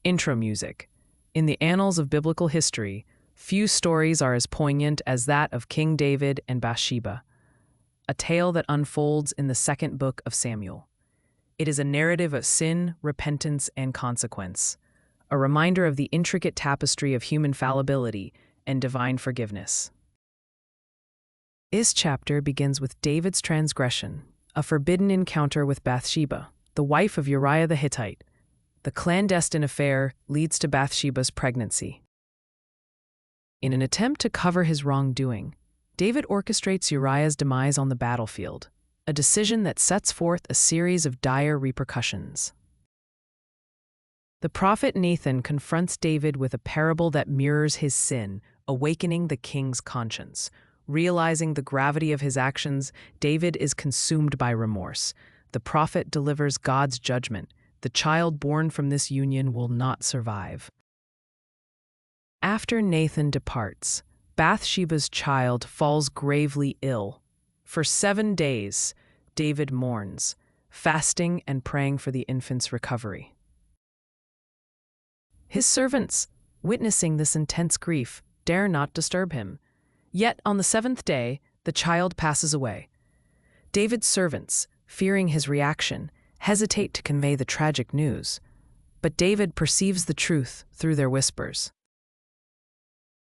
Intro music. In the annals of biblical history, few stories are as poignant as that of King David and Bathsheba, a tale that unfolds in the second book of Samuel. It is a narrative of sin, repentance, and consequence, a reminder of the intricate tapestry of human fallibility and divine forgiveness. This chapter begins with David's transgression, a forbidden encounter with Bathsheba, the wife of Uriah the Hittite. The clandestine affair leads to Bathsheba's pregnancy. In an attempt to cover his wrongdoing, David orchestrates Uriah's demise on the battlefield, a decision that sets forth a series of dire repercussions. The prophet Nathan confronts David with a parable that mirrors his sin, awakening the king's conscience. Realizing the gravity of his actions, David is consumed by remorse. The prophet delivers God's judgment. The child born from this union will not survive. After Nathan departs, Bathsheba's child falls gravely ill. For 7 days, David mourns, fasting and praying for the infant's recovery. His servants, witnessing this intense grief, dare not disturb him. Yet on the 7th day, the child passes away. David's servants, fearing his reaction, hesitate to convey the tragic news, but David perceives the truth through their whispers.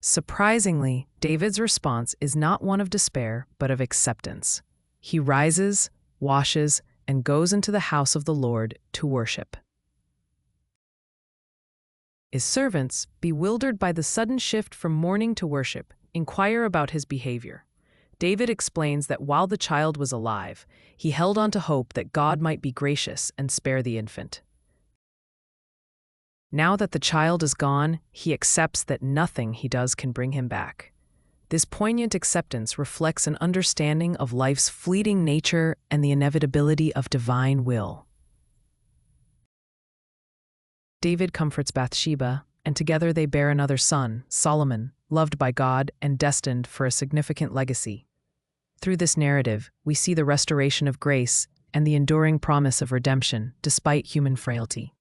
Surprisingly, David's response is not one of despair, but of acceptance. He rises, washes, and goes into the house of the Lord to worship. His servants, bewildered by the sudden shift from mourning to worship, inquire about his behavior. David explains that while the child was alive, he held on to hope that God might be gracious and spare the infant. Now that the child is gone, he accepts that nothing he does can bring him back. This poignant acceptance reflects an understanding of life's fleeting nature and the inevitability of divine will. David comforts Bathsheba, and together they bear another son, Solomon, loved by God and destined for a significant legacy. Through this narrative, we see the restoration of grace and the enduring promise of redemption despite human frailty.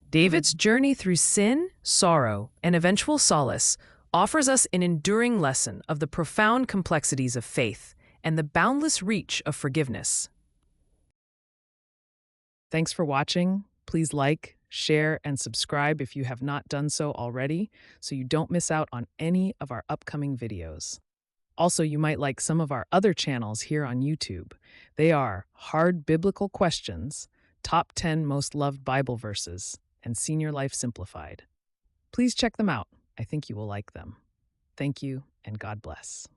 David's journey through sin, sorrow, and eventual solace offers us an enduring lesson of the profound complexities of faith and the boundless reach of forgiveness. Thanks for watching. Please like, share, and subscribe if you have not done so already, so you don't miss out on any of our upcoming videos. Also, you might like some of our other channels here on YouTube. They are Hard Biblical Questions, Top 10 Most Loved Bible Verses, and Senior Life Simplified. Please check them out. I think you will like them. Thank you, and God bless.